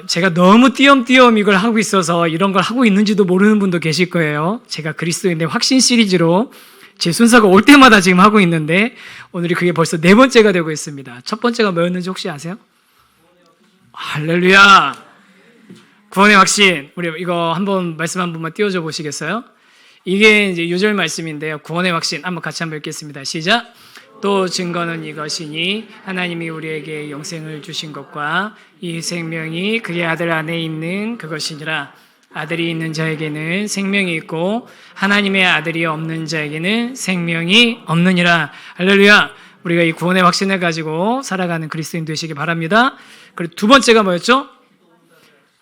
제가 너무 띄엄띄엄 이걸 하고 있어서 이런 걸 하고 있는지도 모르는 분도 계실 거예요. 제가 그리스도인의 확신 시리즈로 제 순서가 올 때마다 지금 하고 있는데 오늘이 그게 벌써 4번째가 되고 있습니다. 첫 번째가 뭐였는지 혹시 아세요? 할렐루야! 구원의 확신. 우리 이거 말씀 한 번만 띄워줘 보시겠어요? 이게 이제 요절 말씀인데요. 구원의 확신. 같이 한번 읽겠습니다. 시작! 또 증거는 이것이니 하나님이 우리에게 영생을 주신 것과 이 생명이 그의 아들 안에 있는 그것이니라. 아들이 있는 자에게는 생명이 있고 하나님의 아들이 없는 자에게는 생명이 없느니라. 할렐루야. 우리가 이 구원의 확신을 가지고 살아가는 그리스도인 되시기 바랍니다. 그리고 두 번째가 뭐였죠?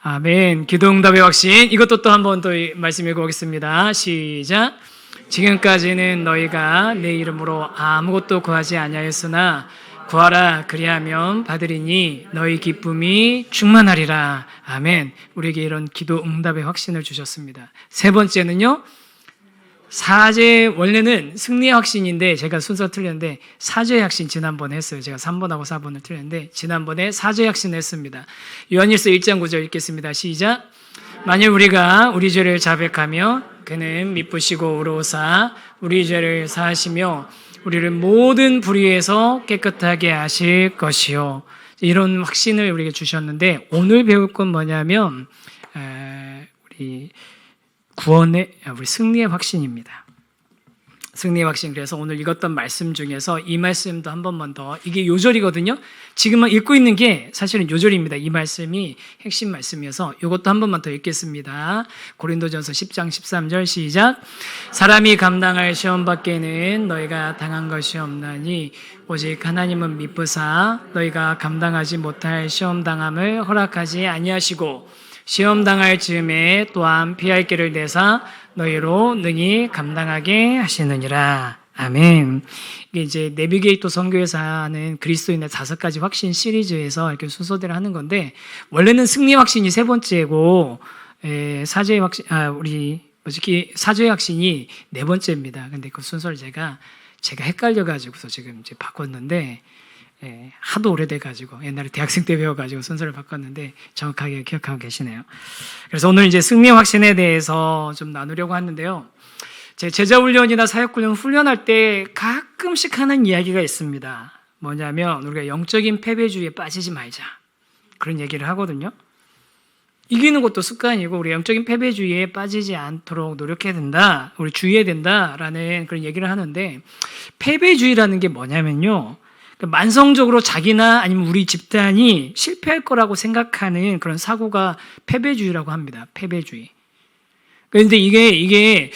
아멘. 기도응답의 확신. 이것도 또 한 번 또 말씀 읽어보겠습니다. 시작. 지금까지는 너희가 내 이름으로 아무것도 구하지 아니하였으나 구하라 그리하면 받으리니 너희 기쁨이 충만하리라. 아멘. 우리에게 이런 기도 응답의 확신을 주셨습니다. 세 번째는요, 사죄. 원래는 승리의 확신인데 제가 순서 틀렸는데 사죄의 확신 지난번에 했어요. 제가 3번하고 4번을 틀렸는데 지난번에 사죄의 확신을 했습니다. 요한일서 1장 9절 읽겠습니다. 시작. 만일 우리가 우리 죄를 자백하며 그는 미쁘시고 의로우사 우리 죄를 사하시며 우리를 모든 불의에서 깨끗하게 하실 것이요. 이런 확신을 우리에게 주셨는데 오늘 배울 건 뭐냐면 우리 승리의 확신입니다. 승리의 확신. 그래서 오늘 읽었던 말씀 중에서 이 말씀도 한 번만 더, 이게 요절이거든요. 지금은 읽고 있는 게 사실은 요절입니다. 이 말씀이 핵심 말씀이어서 이것도 한 번만 더 읽겠습니다. 고린도전서 10장 13절 시작. 사람이 감당할 시험 밖에는 너희가 당한 것이 없나니 오직 하나님은 미쁘사 너희가 감당하지 못할 시험 당함을 허락하지 아니하시고 시험 당할 즈음에 또한 피할 길을 내사 너희로 능히 감당하게 하시느니라. 아멘. 이게 이제 내비게이터 선교에서 하는 그리스도인의 5가지 확신 시리즈에서 이렇게 순서대로 하는 건데 원래는 승리 확신이 3번째고 사죄의 확신, 사죄의 확신이 4번째입니다. 근데 그 순서를 제가 헷갈려가지고서 지금 이제 바꿨는데. 하도 오래돼가지고 옛날에 대학생 때 배워가지고 순서를 바꿨는데 정확하게 기억하고 계시네요. 그래서 오늘 이제 승리의 확신에 대해서 좀 나누려고 하는데요. 제 제자훈련이나 사역훈련 훈련할 때 가끔씩 하는 이야기가 있습니다. 뭐냐면 우리가 영적인 패배주의에 빠지지 말자, 그런 얘기를 하거든요. 이기는 것도 습관이고 우리 영적인 패배주의에 빠지지 않도록 노력해야 된다, 우리 주의해야 된다라는 그런 얘기를 하는데, 패배주의라는 게 뭐냐면요, 만성적으로 자기나 아니면 우리 집단이 실패할 거라고 생각하는 그런 사고가 패배주의라고 합니다. 패배주의. 그런데 이게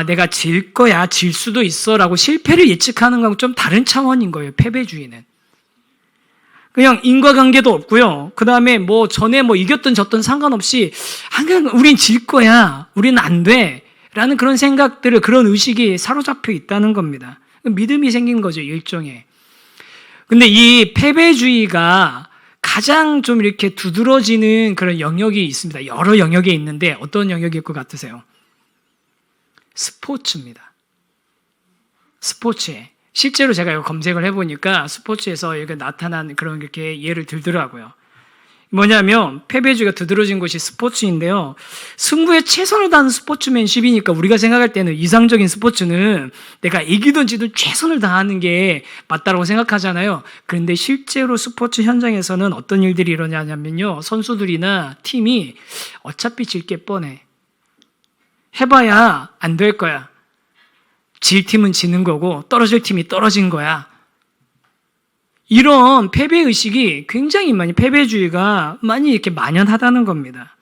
내가 질 거야, 질 수도 있어라고 실패를 예측하는 거하고 좀 다른 차원인 거예요. 패배주의는 그냥 인과관계도 없고요. 그 다음에 전에 이겼던 졌던 상관없이 항상 우린 질 거야, 우리는 안 돼라는 그런 생각들을, 그런 의식이 사로잡혀 있다는 겁니다. 믿음이 생긴 거죠, 일종의. 근데 이 패배주의가 가장 좀 이렇게 두드러지는 그런 영역이 있습니다. 여러 영역에 있는데 어떤 영역일 것 같으세요? 스포츠입니다. 스포츠에. 실제로 제가 이거 검색을 해보니까 스포츠에서 이렇게 나타난 그런 이렇게 예를 들더라고요. 뭐냐면 패배주의가 두드러진 곳이 스포츠인데요. 승부에 최선을 다하는 스포츠맨십이니까 우리가 생각할 때는 이상적인 스포츠는 내가 이기든 지든 최선을 다하는 게 맞다고 생각하잖아요. 그런데 실제로 스포츠 현장에서는 어떤 일들이 일어나냐면요, 선수들이나 팀이 어차피 질 게 뻔해, 해봐야 안 될 거야, 질 팀은 지는 거고 떨어질 팀이 떨어진 거야, 이런 패배의식이 굉장히 패배주의가 많이 이렇게 만연하다는 겁니다.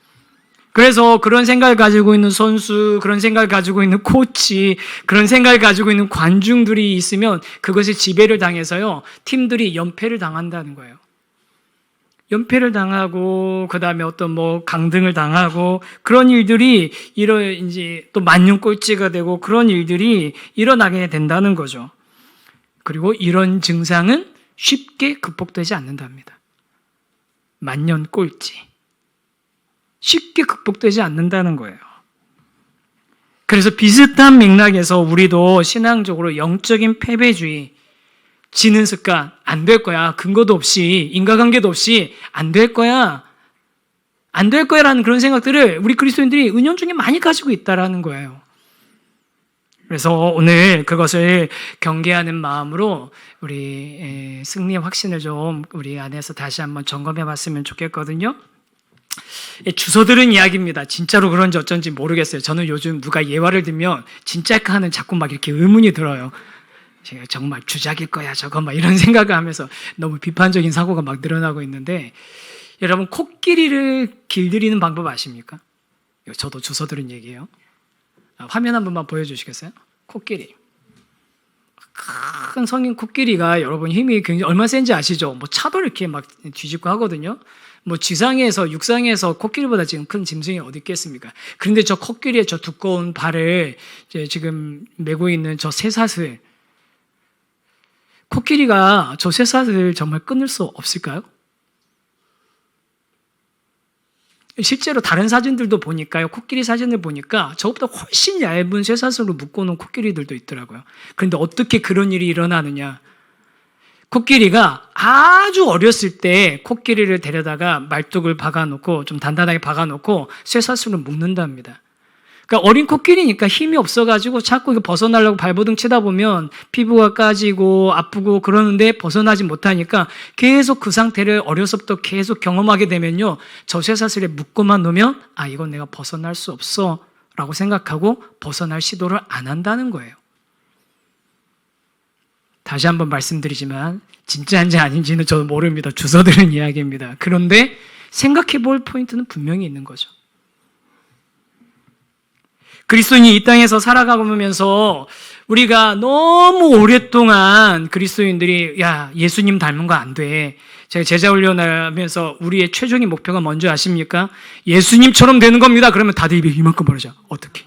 그래서 그런 생각을 가지고 있는 선수, 그런 생각을 가지고 있는 코치, 그런 생각을 가지고 있는 관중들이 있으면 그것에 지배를 당해서요, 팀들이 연패를 당한다는 거예요. 연패를 당하고, 그 다음에 어떤 강등을 당하고, 그런 일들이 이제 또 만년 꼴찌가 되고 그런 일들이 일어나게 된다는 거죠. 그리고 이런 증상은 쉽게 극복되지 않는답니다. 만년 꼴찌. 쉽게 극복되지 않는다는 거예요. 그래서 비슷한 맥락에서 우리도 신앙적으로 영적인 패배주의, 지는 습관, 안 될 거야, 근거도 없이, 인과관계도 없이 안 될 거야, 안 될 거야라는 그런 생각들을 우리 그리스도인들이 은연중에 많이 가지고 있다라는 거예요. 그래서 오늘 그것을 경계하는 마음으로 우리 승리의 확신을 좀 우리 안에서 다시 한번 점검해 봤으면 좋겠거든요. 주워들은 이야기입니다. 진짜로 그런지 어쩐지 모르겠어요. 저는 요즘 누가 예화를 들면 진짜일까 하는 자꾸 막 이렇게 의문이 들어요. 제가 정말 주작일 거야 저거 막 이런 생각을 하면서 너무 비판적인 사고가 막 늘어나고 있는데, 여러분 코끼리를 길들이는 방법 아십니까? 저도 주워들은 얘기예요. 화면 한 번만 보여주시겠어요? 코끼리. 큰 성인 코끼리가 여러분 힘이 굉장히 얼마나 센지 아시죠? 뭐 차도 이렇게 막 뒤집고 하거든요. 뭐 지상에서 육상에서 코끼리보다 지금 큰 짐승이 어디 있겠습니까? 그런데 저 코끼리의 저 두꺼운 발을 지금 메고 있는 저 쇠사슬, 코끼리가 저 쇠사슬을 정말 끊을 수 없을까요? 실제로 다른 사진들도 보니까요, 코끼리 사진을 보니까 저것보다 훨씬 얇은 쇠사슬로 묶어놓은 코끼리들도 있더라고요. 그런데 어떻게 그런 일이 일어나느냐? 코끼리가 아주 어렸을 때 코끼리를 데려다가 말뚝을 박아놓고 좀 단단하게 박아놓고 쇠사슬로 묶는답니다. 그러니까 어린 코끼리니까 힘이 없어가지고 자꾸 이거 벗어나려고 발버둥 치다 보면 피부가 까지고 아프고 그러는데 벗어나지 못하니까 계속 그 상태를 어려서부터 계속 경험하게 되면요, 저 쇠사슬에 묶고만 놓으면 아 이건 내가 벗어날 수 없어 라고 생각하고 벗어날 시도를 안 한다는 거예요. 다시 한번 말씀드리지만 진짜인지 아닌지는 저도 모릅니다. 주워들은 이야기입니다. 그런데 생각해 볼 포인트는 분명히 있는 거죠. 그리스도인이 이 땅에서 살아가면서 우리가 너무 오랫동안 그리스도인들이 야 예수님 닮은 거 안 돼. 제가 제자 훈련하면서 우리의 최종의 목표가 뭔지 아십니까? 예수님처럼 되는 겁니다. 그러면 다들 입에 이만큼 벌어져. 어떻게?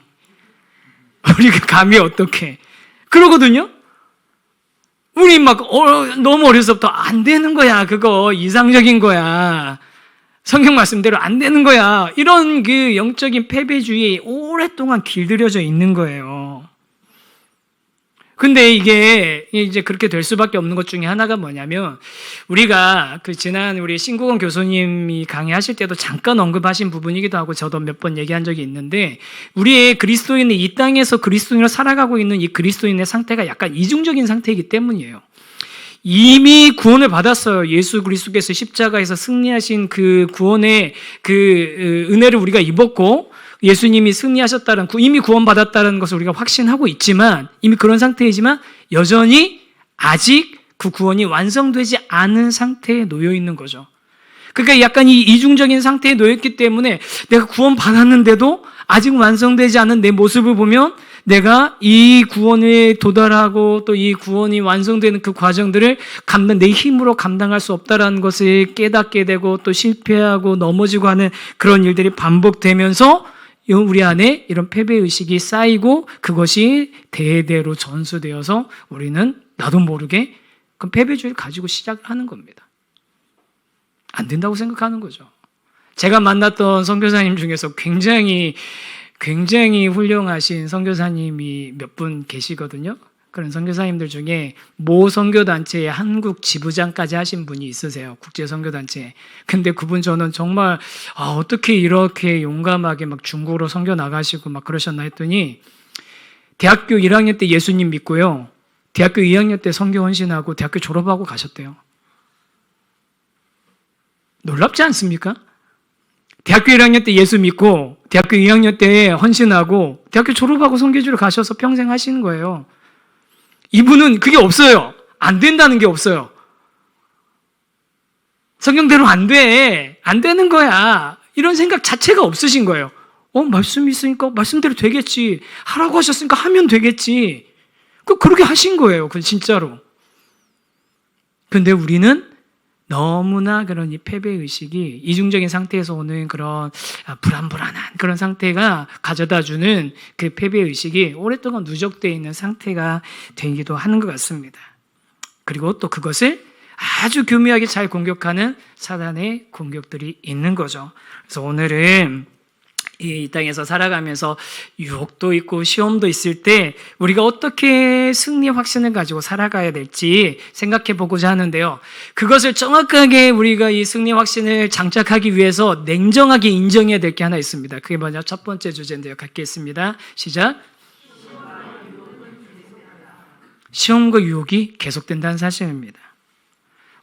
우리가 감히 어떻게? 그러거든요. 우리 막 너무 어려서부터 안 되는 거야. 그거 이상적인 거야. 성경 말씀대로 안 되는 거야. 이런 그 영적인 패배주의에 오랫동안 길들여져 있는 거예요. 근데 이게 이제 그렇게 될 수밖에 없는 것 중에 하나가 뭐냐면, 우리가 그 지난 우리 신국원 교수님이 강의하실 때도 잠깐 언급하신 부분이기도 하고 저도 몇 번 얘기한 적이 있는데, 우리의 그리스도인의 이 땅에서 그리스도인으로 살아가고 있는 이 그리스도인의 상태가 약간 이중적인 상태이기 때문이에요. 이미 구원을 받았어요. 예수 그리스도께서 십자가에서 승리하신 그 구원의 그 은혜를 우리가 입었고, 예수님이 승리하셨다는, 이미 구원받았다는 것을 우리가 확신하고 있지만, 이미 그런 상태이지만 여전히 아직 그 구원이 완성되지 않은 상태에 놓여 있는 거죠. 그러니까 약간 이 이중적인 상태에 놓였기 때문에 내가 구원받았는데도 아직 완성되지 않은 내 모습을 보면 내가 이 구원에 도달하고 또 이 구원이 완성되는 그 과정들을 내 힘으로 감당할 수 없다는 것을 깨닫게 되고 또 실패하고 넘어지고 하는 그런 일들이 반복되면서 우리 안에 이런 패배의식이 쌓이고 그것이 대대로 전수되어서 우리는 나도 모르게 그 패배주의를 가지고 시작하는 겁니다. 안 된다고 생각하는 거죠. 제가 만났던 선교사님 중에서 굉장히 훌륭하신 선교사님이 몇 분 계시거든요. 그런 선교사님들 중에 모 선교단체의 한국 지부장까지 하신 분이 있으세요. 국제선교단체에. 근데 그분 저는 정말 어떻게 이렇게 용감하게 막 중국으로 선교 나가시고 막 그러셨나 했더니, 대학교 1학년 때 예수님 믿고요, 대학교 2학년 때 선교 헌신하고 대학교 졸업하고 가셨대요. 놀랍지 않습니까? 대학교 1학년 때 예수 믿고 대학교 2학년 때 헌신하고 대학교 졸업하고 선교지로 가셔서 평생 하시는 거예요. 이분은 그게 없어요. 안 된다는 게 없어요. 성경대로 안 돼. 안 되는 거야. 이런 생각 자체가 없으신 거예요. 말씀이 있으니까 말씀대로 되겠지. 하라고 하셨으니까 하면 되겠지. 그렇게 하신 거예요. 그 진짜로. 근데 우리는 너무나 그런 이 패배의식이 이중적인 상태에서 오는 그런 불안한 그런 상태가 가져다주는 그 패배의식이 오랫동안 누적되어 있는 상태가 되기도 하는 것 같습니다. 그리고 또 그것을 아주 교묘하게 잘 공격하는 사단의 공격들이 있는 거죠. 그래서 오늘은 이 땅에서 살아가면서 유혹도 있고 시험도 있을 때 우리가 어떻게 승리 확신을 가지고 살아가야 될지 생각해 보고자 하는데요. 그것을 정확하게 우리가 이 승리 확신을 장착하기 위해서 냉정하게 인정해야 될 게 하나 있습니다. 그게 뭐냐? 첫 번째 주제인데요. 갖겠습니다. 시작. 시험과 유혹이 계속된다는 사실입니다.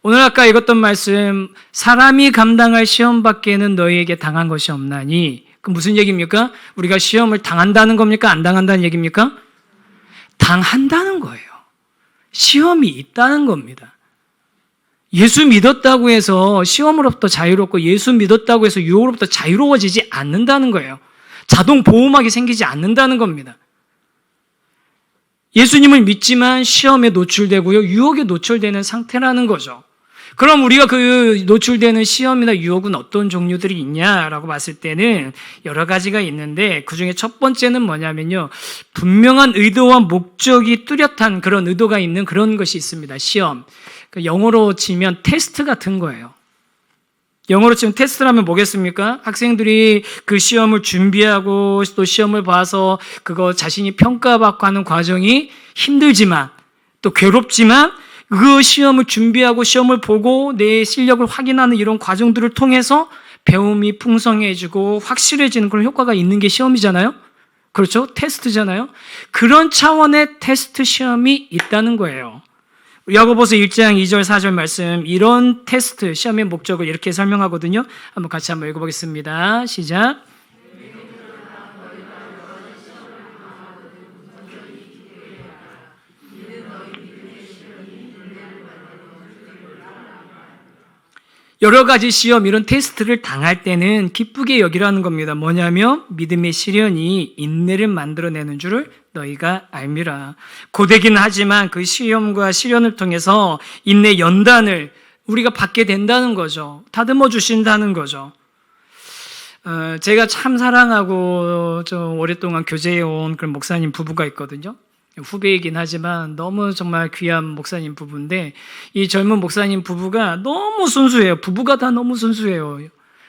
오늘 아까 읽었던 말씀, 사람이 감당할 시험밖에는 너희에게 당한 것이 없나니, 그 무슨 얘기입니까? 우리가 시험을 당한다는 겁니까? 안 당한다는 얘기입니까? 당한다는 거예요. 시험이 있다는 겁니다. 예수 믿었다고 해서 시험으로부터 자유롭고 예수 믿었다고 해서 유혹으로부터 자유로워지지 않는다는 거예요. 자동 보호막이 생기지 않는다는 겁니다. 예수님을 믿지만 시험에 노출되고요, 유혹에 노출되는 상태라는 거죠. 그럼 우리가 그 노출되는 시험이나 유혹은 어떤 종류들이 있냐라고 봤을 때는 여러 가지가 있는데, 그 중에 첫 번째는 뭐냐면요, 분명한 의도와 목적이 뚜렷한 그런 의도가 있는 그런 것이 있습니다. 시험. 영어로 치면 테스트 같은 거예요. 영어로 치면 테스트라면 뭐겠습니까? 학생들이 그 시험을 준비하고 또 시험을 봐서 그거 자신이 평가받고 하는 과정이 힘들지만 또 괴롭지만, 그 시험을 준비하고 시험을 보고 내 실력을 확인하는 이런 과정들을 통해서 배움이 풍성해지고 확실해지는 그런 효과가 있는 게 시험이잖아요. 그렇죠? 테스트잖아요. 그런 차원의 테스트 시험이 있다는 거예요. 야고보서 1장 2절 4절 말씀, 이런 테스트 시험의 목적을 이렇게 설명하거든요. 한번 같이 한번 읽어보겠습니다. 시작. 여러 가지 시험, 이런 테스트를 당할 때는 기쁘게 여기라는 겁니다. 뭐냐면 믿음의 시련이 인내를 만들어내는 줄을 너희가 알미라. 고되긴 하지만 그 시험과 시련을 통해서 인내 연단을 우리가 받게 된다는 거죠. 다듬어 주신다는 거죠. 제가 참 사랑하고 좀 오랫동안 교제해온 그런 목사님 부부가 있거든요. 후배이긴 하지만 너무 정말 귀한 목사님 부부인데, 이 젊은 목사님 부부가 너무 순수해요. 부부가 다 너무 순수해요.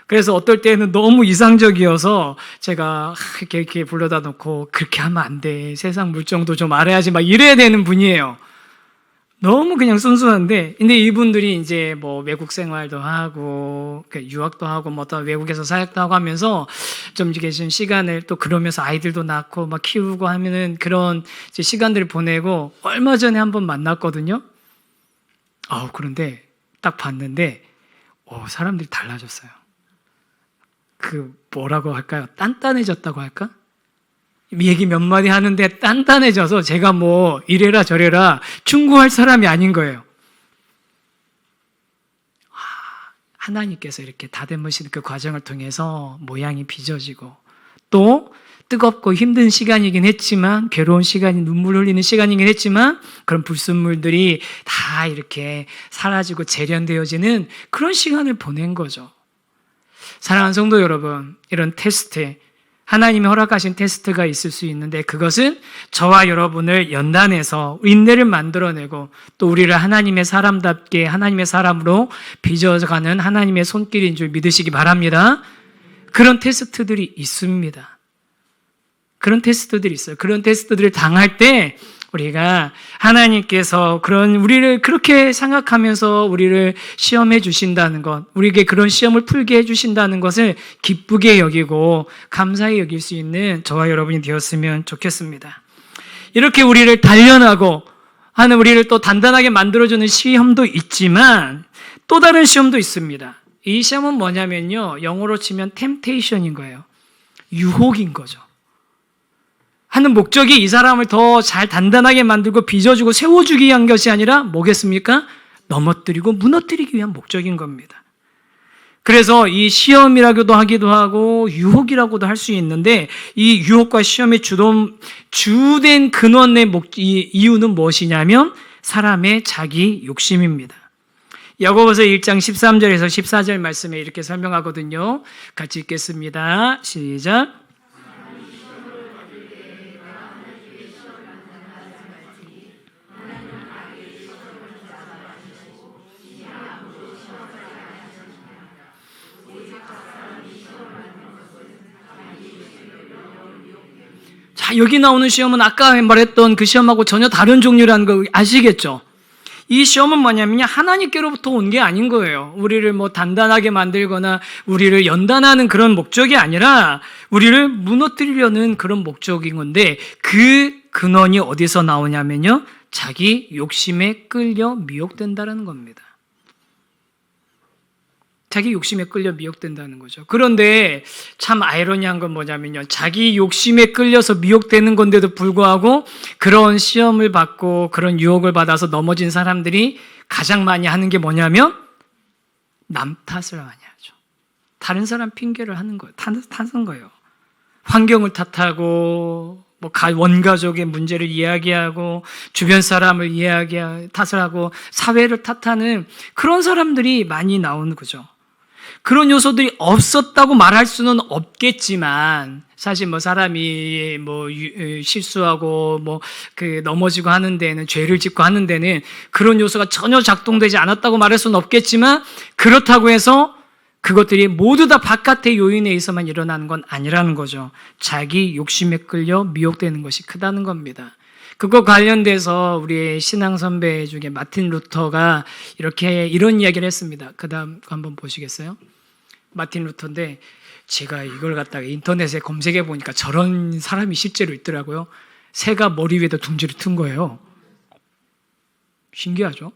그래서 어떨 때는 너무 이상적이어서 제가 이렇게 불러다 놓고, 그렇게 하면 안 돼, 세상 물정도 좀 알아야지, 막 이래야 되는 분이에요. 너무 그냥 순수한데, 근데 이분들이 이제 뭐 외국 생활도 하고 유학도 하고 뭐 또 외국에서 사역도 하고 하면서 좀 이렇게 좀 시간을 또 그러면서 아이들도 낳고 막 키우고 하면은 그런 이제 시간들을 보내고, 얼마 전에 한번 만났거든요. 그런데 딱 봤는데 사람들이 달라졌어요. 그 뭐라고 할까요? 단단해졌다고 할까? 얘기 몇 마디 하는데 단단해져서 제가 뭐 이래라 저래라 충고할 사람이 아닌 거예요. 하나님께서 이렇게 다듬으시는 그 과정을 통해서 모양이 빚어지고, 또 뜨겁고 힘든 시간이긴 했지만, 괴로운 시간이 눈물 흘리는 시간이긴 했지만, 그런 불순물들이 다 이렇게 사라지고 재련되어지는 그런 시간을 보낸 거죠. 사랑하는 성도 여러분, 이런 테스트, 하나님이 허락하신 테스트가 있을 수 있는데, 그것은 저와 여러분을 연단해서 인내를 만들어내고 또 우리를 하나님의 사람답게 하나님의 사람으로 빚어가는 하나님의 손길인 줄 믿으시기 바랍니다. 그런 테스트들이 있습니다. 그런 테스트들이 있어요. 그런 테스트들을 당할 때 우리가 하나님께서 그런 우리를 그렇게 생각하면서 우리를 시험해 주신다는 것, 우리에게 그런 시험을 풀게 해 주신다는 것을 기쁘게 여기고 감사히 여길 수 있는 저와 여러분이 되었으면 좋겠습니다. 이렇게 우리를 단련하고 하는, 우리를 또 단단하게 만들어주는 시험도 있지만 또 다른 시험도 있습니다. 이 시험은 뭐냐면요, 영어로 치면 템테이션인 거예요. 유혹인 거죠. 하는 목적이 이 사람을 더 잘 단단하게 만들고 빚어주고 세워주기 위한 것이 아니라 뭐겠습니까? 넘어뜨리고 무너뜨리기 위한 목적인 겁니다. 그래서 이 시험이라고도 하기도 하고 유혹이라고도 할 수 있는데, 이 유혹과 시험의 주된 근원의 이유는 무엇이냐면 사람의 자기 욕심입니다. 야고보서 1장 13절에서 14절 말씀에 이렇게 설명하거든요. 같이 읽겠습니다. 시작. 자, 여기 나오는 시험은 아까 말했던 그 시험하고 전혀 다른 종류라는 거 아시겠죠? 이 시험은 뭐냐면요, 하나님께로부터 온 게 아닌 거예요. 우리를 뭐 단단하게 만들거나 우리를 연단하는 그런 목적이 아니라 우리를 무너뜨리려는 그런 목적인 건데, 그 근원이 어디서 나오냐면요, 자기 욕심에 끌려 미혹된다는 겁니다. 자기 욕심에 끌려 미혹된다는 거죠. 그런데 참 아이러니한 건 뭐냐면요, 자기 욕심에 끌려서 미혹되는 건데도 불구하고 그런 시험을 받고 그런 유혹을 받아서 넘어진 사람들이 가장 많이 하는 게 뭐냐면 남 탓을 많이 하죠. 다른 사람 핑계를 하는 거예요. 탓한 거예요. 환경을 탓하고 뭐 원가족의 문제를 이야기하고 주변 사람을 탓을 하고 사회를 탓하는 그런 사람들이 많이 나오는 거죠. 그런 요소들이 없었다고 말할 수는 없겠지만, 사실 뭐 사람이 뭐 실수하고 뭐 그 넘어지고 하는 데는, 죄를 짓고 하는 데는 그런 요소가 전혀 작동되지 않았다고 말할 수는 없겠지만, 그렇다고 해서 그것들이 모두 다 바깥의 요인에 의해서만 일어나는 건 아니라는 거죠. 자기 욕심에 끌려 미혹되는 것이 크다는 겁니다. 그거 관련돼서 우리 신앙 선배 중에 마틴 루터가 이런 이야기를 했습니다. 그 다음 한번 보시겠어요? 마틴 루터인데, 제가 이걸 갖다가 인터넷에 검색해 보니까 저런 사람이 실제로 있더라고요. 새가 머리 위에다 둥지를 튼 거예요. 신기하죠?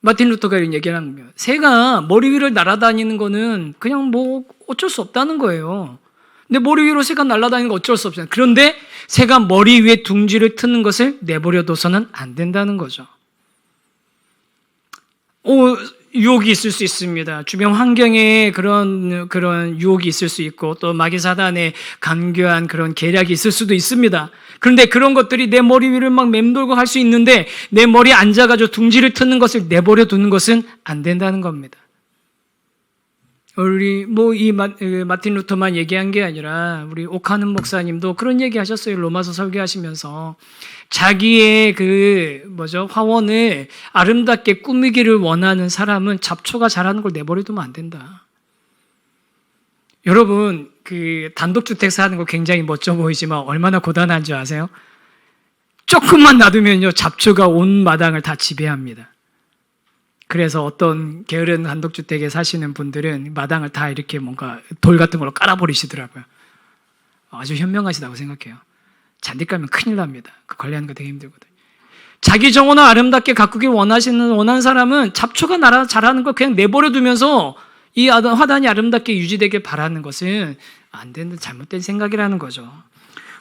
마틴 루터가 이런 얘기를 하는 거예요. 새가 머리 위를 날아다니는 거는 그냥 뭐 어쩔 수 없다는 거예요. 근데 머리 위로 새가 날아다니는 거 어쩔 수 없잖아요. 그런데 새가 머리 위에 둥지를 트는 것을 내버려둬서는 안 된다는 거죠. 유혹이 있을 수 있습니다. 주변 환경에 그런 유혹이 있을 수 있고, 또 마귀 사단의 간교한 그런 계략이 있을 수도 있습니다. 그런데 그런 것들이 내 머리 위를 막 맴돌고 할 수 있는데, 내 머리에 앉아가지고 둥지를 트는 것을 내버려 두는 것은 안 된다는 겁니다. 우리 이 마틴 루터만 얘기한 게 아니라 우리 오카는 목사님도 그런 얘기 하셨어요. 로마서 설교하시면서 자기의 화원을 아름답게 꾸미기를 원하는 사람은 잡초가 자라는 걸 내버려두면 안 된다. 여러분, 단독주택 사는 거 굉장히 멋져 보이지만 얼마나 고단한 줄 아세요? 조금만 놔두면요, 잡초가 온 마당을 다 지배합니다. 그래서 어떤 게으른 단독주택에 사시는 분들은 마당을 다 이렇게 뭔가 돌 같은 걸로 깔아버리시더라고요. 아주 현명하시다고 생각해요. 잔디 깔면 큰일 납니다. 그 관리하는 거 되게 힘들거든요. 자기 정원을 아름답게 가꾸길 원하는 사람은 잡초가 자라는 걸 그냥 내버려 두면서 이 화단이 아름답게 유지되길 바라는 것은 안 되는 잘못된 생각이라는 거죠.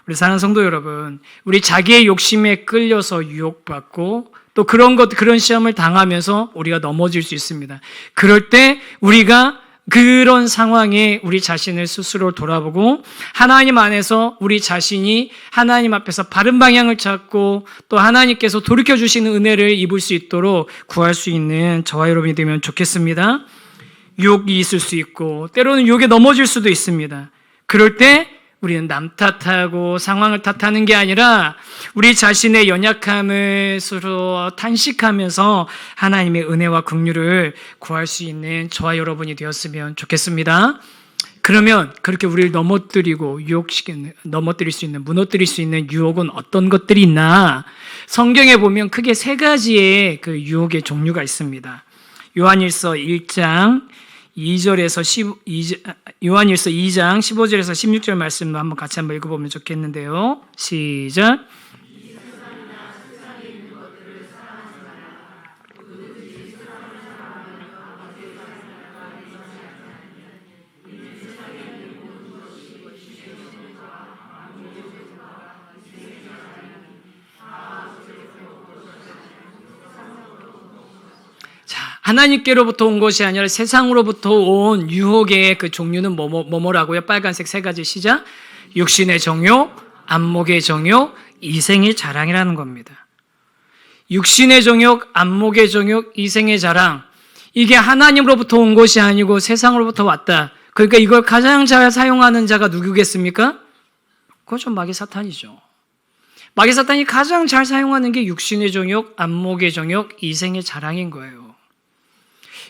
우리 사랑하는 성도 여러분, 우리 자기의 욕심에 끌려서 유혹받고 또 그런 시험을 당하면서 우리가 넘어질 수 있습니다. 그럴 때 우리가 그런 상황에 우리 자신을 스스로 돌아보고 하나님 안에서 우리 자신이 하나님 앞에서 바른 방향을 찾고 또 하나님께서 돌이켜주시는 은혜를 입을 수 있도록 구할 수 있는 저와 여러분이 되면 좋겠습니다. 유혹이 있을 수 있고 때로는 유혹에 넘어질 수도 있습니다. 그럴 때 우리는 남 탓하고 상황을 탓하는 게 아니라 우리 자신의 연약함을 서로 탄식하면서 하나님의 은혜와 긍휼을 구할 수 있는 저와 여러분이 되었으면 좋겠습니다. 그러면 그렇게 우리를 무너뜨릴 수 있는 유혹은 어떤 것들이 있나? 성경에 보면 크게 세 가지의 그 유혹의 종류가 있습니다. 요한일서 2장 15절에서 16절 말씀 한번 같이 한번 읽어보면 좋겠는데요. 시작. 하나님께로부터 온 것이 아니라 세상으로부터 온 유혹의 그 종류는 뭐라고요? 빨간색 세 가지 시작. 육신의 정욕, 안목의 정욕, 이생의 자랑이라는 겁니다. 육신의 정욕, 안목의 정욕, 이생의 자랑. 이게 하나님으로부터 온 것이 아니고 세상으로부터 왔다. 그러니까 이걸 가장 잘 사용하는 자가 누구겠습니까? 그건 마귀 사탄이죠. 마귀 사탄이 가장 잘 사용하는 게 육신의 정욕, 안목의 정욕, 이생의 자랑인 거예요.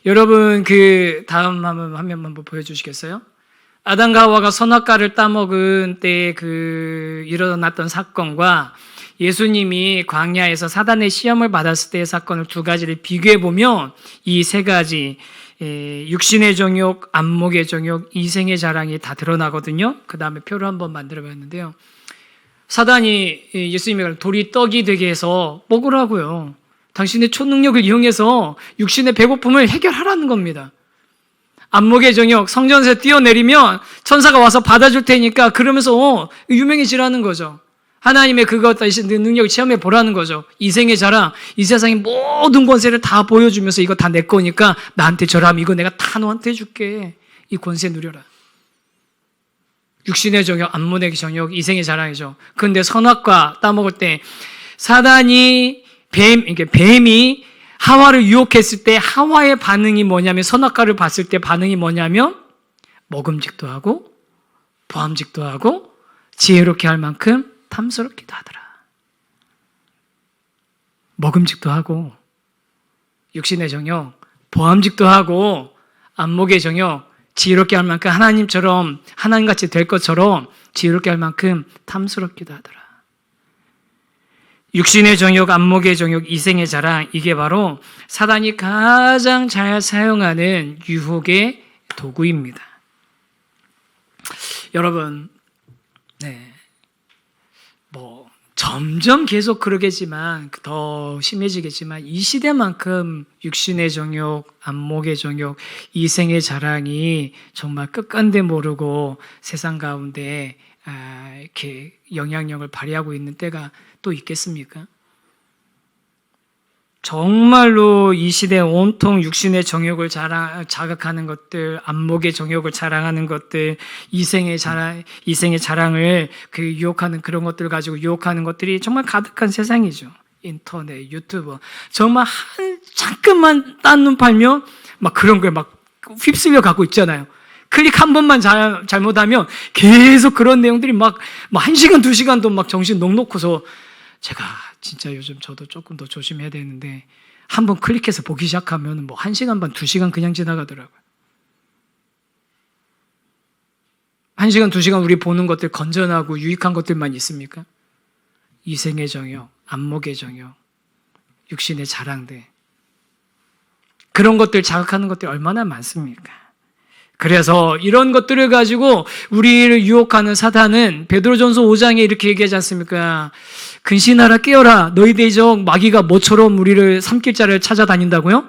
여러분, 그 다음 화면 한번 보여주시겠어요? 아담과 하와가 선악과를 따먹은 때 일어났던 사건과 예수님이 광야에서 사단의 시험을 받았을 때의 사건을 두 가지를 비교해 보면 이 세 가지, 육신의 정욕, 안목의 정욕, 이생의 자랑이 다 드러나거든요. 그 다음에 표를 한번 만들어 봤는데요. 사단이 예수님이 돌이 떡이 되게 해서 먹으라고요. 당신의 초능력을 이용해서 육신의 배고픔을 해결하라는 겁니다. 안목의 정욕, 성전에서 뛰어내리면 천사가 와서 받아줄 테니까 그러면서 유명해지라는 거죠. 하나님의 그것 능력을 체험해 보라는 거죠. 이생의 자랑, 이 세상의 모든 권세를 다 보여주면서 이거 다 내 거니까 나한테 절하면 이거 내가 다 너한테 해줄게. 이 권세 누려라. 육신의 정욕, 안목의 정욕, 이생의 자랑이죠. 그런데 선악과 따먹을 때 사단이 뱀이 하와를 유혹했을 때 하와의 반응이 뭐냐면, 선악과를 봤을 때 반응이 뭐냐면 먹음직도 하고 보암직도 하고 지혜롭게 할 만큼 탐스럽기도 하더라. 먹음직도 하고 육신의 정욕, 보암직도 하고 안목의 정욕, 지혜롭게 할 만큼 하나님처럼, 하나님같이 될 것처럼 지혜롭게 할 만큼 탐스럽기도 하더라. 육신의 정욕, 안목의 정욕, 이생의 자랑, 이게 바로 사단이 가장 잘 사용하는 유혹의 도구입니다. 여러분, 점점 계속 그러겠지만, 더 심해지겠지만, 이 시대만큼 육신의 정욕, 안목의 정욕, 이생의 자랑이 정말 끝간데 모르고 세상 가운데 이렇게 영향력을 발휘하고 있는 때가 또 있겠습니까? 정말로 이 시대 온통 육신의 정욕을 자극하는 것들, 안목의 정욕을 자랑하는 것들, 이생의 자랑을 유혹하는 그런 것들 가지고 유혹하는 것들이 정말 가득한 세상이죠. 인터넷, 유튜브. 정말 잠깐만 딴 눈 팔면 막 그런 거에 막 휩쓸려 가고 있잖아요. 클릭 한 번만 잘못하면 계속 그런 내용들이 막 1시간, 2시간도 막 정신 넉넉해서, 제가 진짜 요즘 저도 조금 더 조심해야 되는데, 한번 클릭해서 보기 시작하면 1시간 반, 2시간 그냥 지나가더라고요. 1시간, 2시간 우리 보는 것들 건전하고 유익한 것들만 있습니까? 이생의 정욕, 안목의 정욕, 육신의 자랑들, 그런 것들 자극하는 것들이 얼마나 많습니까? 그래서 이런 것들을 가지고 우리를 유혹하는 사탄은 베드로전서 5장에 이렇게 얘기하지 않습니까? 근신하라, 깨어라. 너희 대적 마귀가 뭐처럼 우리를 삼킬 자를 찾아다닌다고요?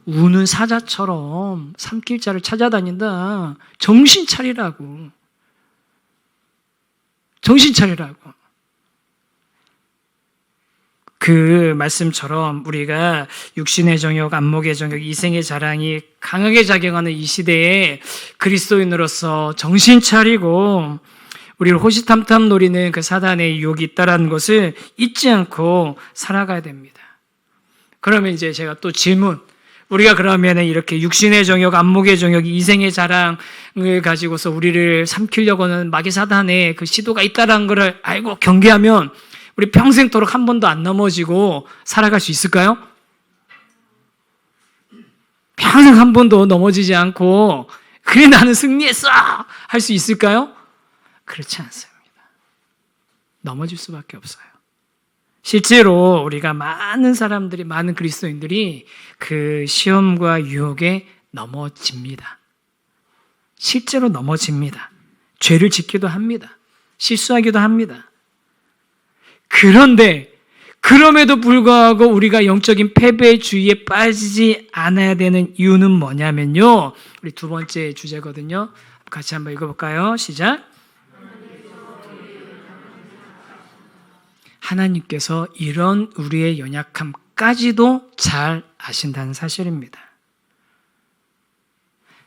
우는 사자처럼 삼킬 자를 찾아다닌다. 정신 차리라고. 정신 차리라고. 그 말씀처럼 우리가 육신의 정욕, 안목의 정욕, 이생의 자랑이 강하게 작용하는 이 시대에 그리스도인으로서 정신 차리고 우리를 호시탐탐 노리는 그 사단의 유혹이 있다는 것을 잊지 않고 살아가야 됩니다. 그러면 이제 제가 또 질문, 우리가 그러면 이렇게 육신의 정욕, 안목의 정욕, 이생의 자랑을 가지고서 우리를 삼키려고 하는 마귀 사단의 그 시도가 있다는 것을 알고 경계하면 우리 평생토록 한 번도 안 넘어지고 살아갈 수 있을까요? 평생 한 번도 넘어지지 않고 그래 나는 승리했어 할 수 있을까요? 그렇지 않습니다. 넘어질 수밖에 없어요. 실제로 우리가 많은 사람들이, 많은 그리스도인들이 그 시험과 유혹에 넘어집니다. 실제로 넘어집니다. 죄를 짓기도 합니다. 실수하기도 합니다. 그런데 그럼에도 불구하고 우리가 영적인 패배의 주의에 빠지지 않아야 되는 이유는 뭐냐면요, 우리 두 번째 주제거든요. 같이 한번 읽어볼까요? 시작. 하나님께서 이런 우리의 연약함까지도 잘 아신다는 사실입니다.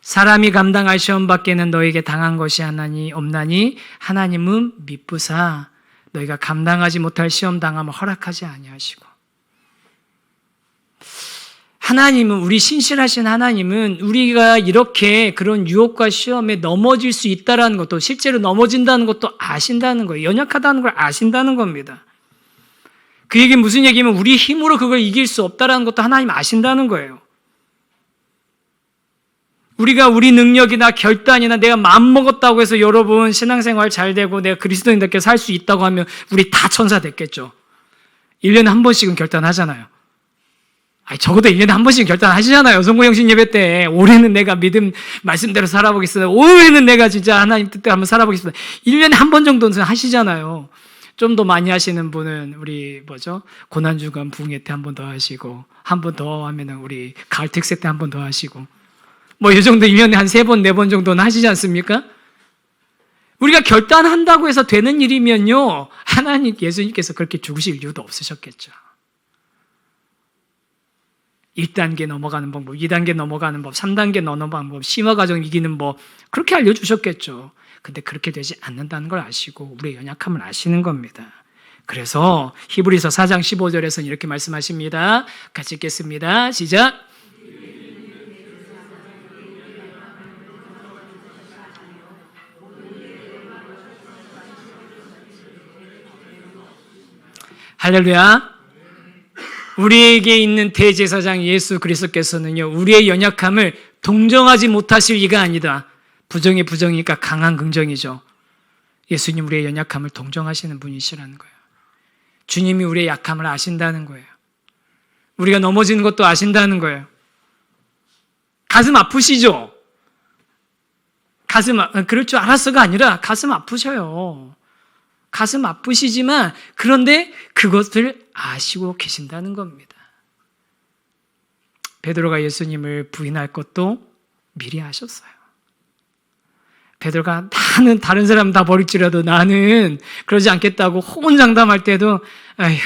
사람이 감당할 시험 밖에는 너에게 당한 것이 하나니 없나니 하나님은 미쁘사 너희가 감당하지 못할 시험 당함을 허락하지 아니하시고, 하나님은, 우리 신실하신 하나님은 우리가 이렇게 그런 유혹과 시험에 넘어질 수 있다는 것도, 실제로 넘어진다는 것도 아신다는 거예요. 연약하다는 걸 아신다는 겁니다. 그 얘기는 무슨 얘기냐면 우리 힘으로 그걸 이길 수 없다는 것도 하나님 아신다는 거예요. 우리가 우리 능력이나 결단이나 내가 마음먹었다고 해서 여러분 신앙생활 잘 되고 내가 그리스도인답게 살 수 있다고 하면 우리 다 천사 됐겠죠. 1년에 한 번씩은 결단하잖아요. 아니, 적어도 1년에 한 번씩은 결단하시잖아요. 성공영신 예배 때. 올해는 내가 믿음 말씀대로 살아보겠습니다. 올해는 내가 진짜 하나님 뜻대로 한번 살아보겠습니다. 1년에 한 번 정도는 하시잖아요. 좀 더 많이 하시는 분은 우리 고난주간 부흥회 때 한 번 더 하시고, 한 번 더 하면은 우리 가을 특세 때 한 번 더 하시고, 이 정도 1년에 한 3번, 4번 정도는 하시지 않습니까? 우리가 결단한다고 해서 되는 일이면요, 예수님께서 그렇게 죽으실 이유도 없으셨겠죠. 1단계 넘어가는 방법, 2단계 넘어가는 법, 3단계 넘어가는 방법, 심화과정 이기는 법, 그렇게 알려주셨겠죠. 근데 그렇게 되지 않는다는 걸 아시고 우리의 연약함을 아시는 겁니다. 그래서 히브리서 4장 15절에서는 이렇게 말씀하십니다. 같이 읽겠습니다. 시작. 할렐루야. 우리에게 있는 대제사장 예수 그리스도께서는요, 우리의 연약함을 동정하지 못하실 이가 아니다. 부정이 부정이니까 강한 긍정이죠. 예수님 우리의 연약함을 동정하시는 분이시라는 거예요. 주님이 우리의 약함을 아신다는 거예요. 우리가 넘어지는 것도 아신다는 거예요. 가슴 아프시죠? 그럴 줄 알았어가 아니라 가슴 아프셔요. 가슴 아프시지만 그런데 그것을 아시고 계신다는 겁니다. 베드로가 예수님을 부인할 것도 미리 아셨어요. 베드로가 나는 다른 사람 다 버릴지라도 나는 그러지 않겠다고 호언장담할 때도 아휴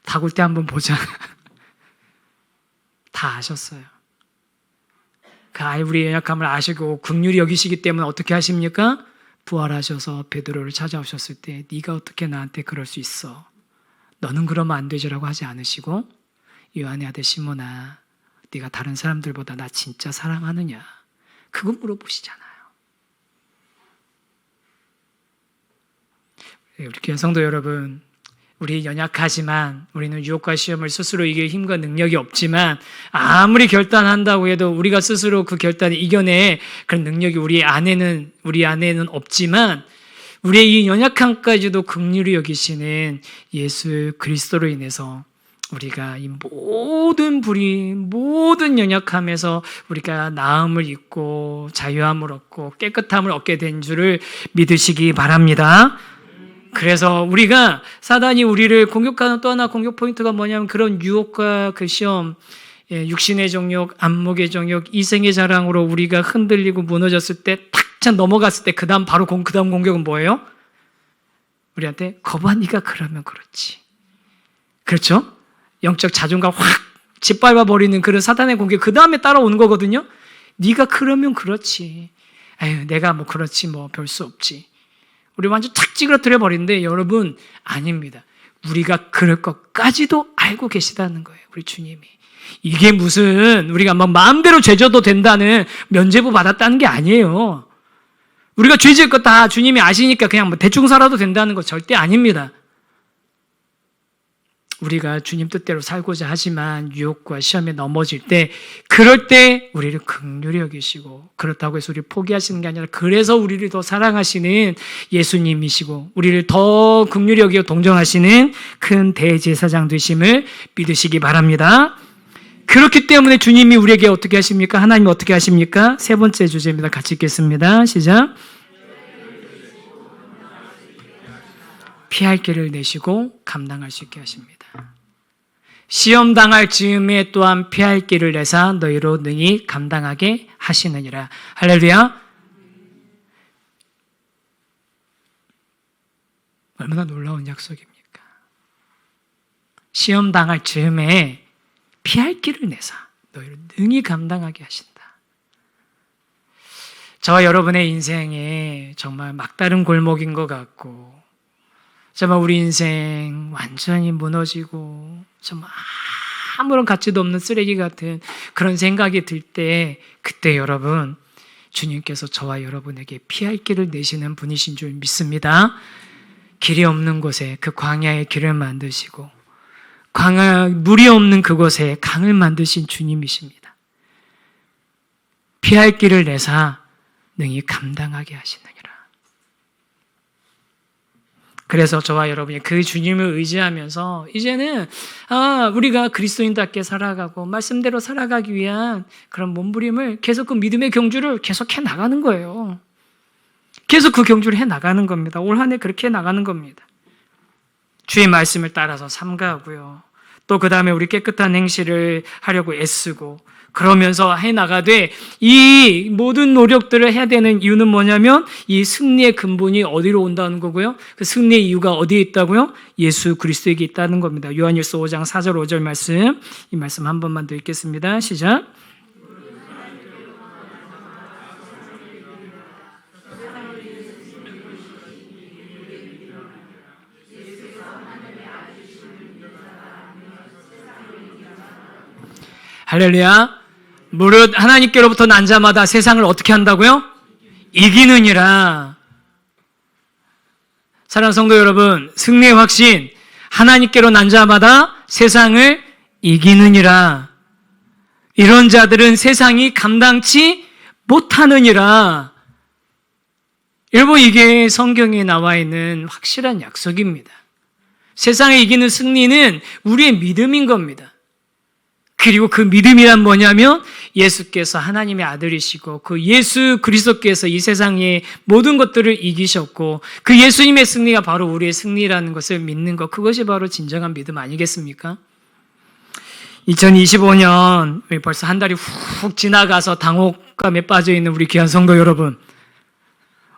다굴 때 한번 보자. 다 아셨어요. 우리의 연약함을 아시고 긍휼히 여기시기 때문에 어떻게 하십니까? 부활하셔서 베드로를 찾아오셨을 때 네가 어떻게 나한테 그럴 수 있어? 너는 그러면 안 되지라고 하지 않으시고 요한의 아들 시몬아 네가 다른 사람들보다 나 진짜 사랑하느냐? 그거 물어보시잖아요. 우리 교회 성도 여러분, 우리 연약하지만 우리는 유혹과 시험을 스스로 이길 힘과 능력이 없지만 아무리 결단한다고 해도 우리가 스스로 그 결단을 이겨낼 그런 능력이 우리 안에는 없지만 우리의 이 연약함까지도 긍휼히 여기시는 예수 그리스도로 인해서 우리가 이 모든 연약함에서 우리가 나음을 입고 자유함을 얻고 깨끗함을 얻게 된 줄을 믿으시기 바랍니다. 그래서 우리가 사단이 우리를 공격하는 또 하나 공격 포인트가 뭐냐면 그런 유혹과 그 시험, 육신의 정욕, 안목의 정욕, 이생의 자랑으로 우리가 흔들리고 무너졌을 때 탁 넘어갔을 때 그 다음 공격은 뭐예요? 우리한테 거봐 네가 그러면 그렇지. 그렇죠? 영적 자존감 확 짓밟아 버리는 그런 사단의 공격 그 다음에 따라오는 거거든요. 네가 그러면 그렇지. 아유 내가 그렇지 별 수 없지. 우리 완전 착 찌그러뜨려 버리는데 여러분 아닙니다. 우리가 그럴 것까지도 알고 계시다는 거예요. 우리 주님이. 이게 무슨 우리가 마음대로 죄져도 된다는 면죄부 받았다는 게 아니에요. 우리가 죄 지을 것 다 주님이 아시니까 그냥 대충 살아도 된다는 거 절대 아닙니다. 우리가 주님 뜻대로 살고자 하지만 유혹과 시험에 넘어질 때 그럴 때 우리를 긍휼히 여기시고 그렇다고 해서 우리를 포기하시는 게 아니라 그래서 우리를 더 사랑하시는 예수님이시고 우리를 더 긍휼히 여기고 동정하시는 큰 대제사장 되심을 믿으시기 바랍니다. 그렇기 때문에 주님이 우리에게 어떻게 하십니까? 하나님 어떻게 하십니까? 세 번째 주제입니다. 같이 읽겠습니다. 시작. 피할 길을 내시고 감당할 수 있게 하십니다. 시험 당할 즈음에 또한 피할 길을 내사 너희로 능히 감당하게 하시느니라. 할렐루야. 얼마나 놀라운 약속입니까? 시험 당할 즈음에 피할 길을 내사 너희로 능히 감당하게 하신다. 저와 여러분의 인생에 정말 막다른 골목인 것 같고 정말 우리 인생 완전히 무너지고 정말 아무런 가치도 없는 쓰레기 같은 그런 생각이 들 때 그때 여러분 주님께서 저와 여러분에게 피할 길을 내시는 분이신 줄 믿습니다. 길이 없는 곳에 그 광야의 길을 만드시고 물이 없는 그곳에 강을 만드신 주님이십니다. 피할 길을 내사 능히 감당하게 하시느니라. 그래서 저와 여러분이 그 주님을 의지하면서 이제는 우리가 그리스도인답게 살아가고 말씀대로 살아가기 위한 그런 몸부림을 계속 그 믿음의 경주를 계속 해 나가는 거예요. 계속 그 경주를 해 나가는 겁니다. 올 한 해 그렇게 해 나가는 겁니다. 주의 말씀을 따라서 삼가하고요. 또 그 다음에 우리 깨끗한 행실을 하려고 애쓰고 그러면서 해나가되 이 모든 노력들을 해야 되는 이유는 뭐냐면 이 승리의 근본이 어디로 온다는 거고요. 그 승리의 이유가 어디에 있다고요? 예수 그리스도에게 있다는 겁니다. 요한일서 5장 4절 5절 말씀, 이 말씀 한 번만 더 읽겠습니다. 시작. 할렐루야. 무릇 하나님께로부터 난 자마다 세상을 어떻게 한다고요? 이기느니라. 사랑하는 성도 여러분, 승리의 확신, 하나님께로 난 자마다 세상을 이기느니라. 이런 자들은 세상이 감당치 못하느니라. 여러분, 이게 성경에 나와 있는 확실한 약속입니다. 세상을 이기는 승리는 우리의 믿음인 겁니다. 그리고 그 믿음이란 뭐냐면 예수께서 하나님의 아들이시고 그 예수 그리스도께서 이 세상의 모든 것들을 이기셨고 그 예수님의 승리가 바로 우리의 승리라는 것을 믿는 것, 그것이 바로 진정한 믿음 아니겠습니까? 2025년 벌써 한 달이 훅 지나가서 당혹감에 빠져있는 우리 귀한 성도 여러분,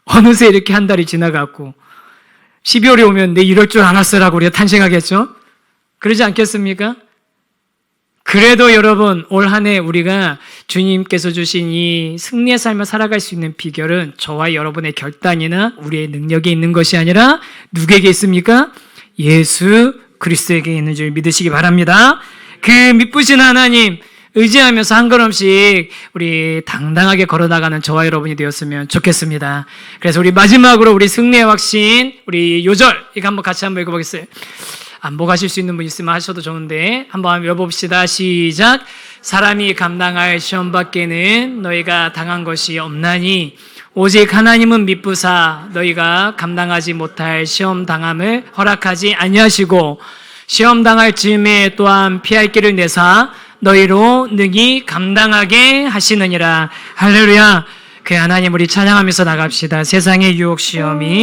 어느새 이렇게 한 달이 지나갔고 12월이 오면 내 이럴 줄 알았어라고 우리가 탄생하겠죠? 그러지 않겠습니까? 그래도 여러분, 올 한 해 우리가 주님께서 주신 이 승리의 삶을 살아갈 수 있는 비결은 저와 여러분의 결단이나 우리의 능력에 있는 것이 아니라 누구에게 있습니까? 예수 그리스도에게 있는 줄 믿으시기 바랍니다. 그 믿으신 하나님 의지하면서 한 걸음씩 우리 당당하게 걸어나가는 저와 여러분이 되었으면 좋겠습니다. 그래서 우리 마지막으로 우리 승리의 확신, 우리 요절, 이거 한번 같이 한번 읽어보겠어요. 안복하실 수 있는 분 있으면 하셔도 좋은데 한번 읽어봅시다. 시작. 사람이 감당할 시험 밖에는 너희가 당한 것이 없나니 오직 하나님은 미쁘사 너희가 감당하지 못할 시험 당함을 허락하지 아니하시고 시험 당할 즈음에 또한 피할 길을 내사 너희로 능히 감당하게 하시느니라. 할렐루야. 그 하나님 우리 찬양하면서 나갑시다. 세상의 유혹 시험이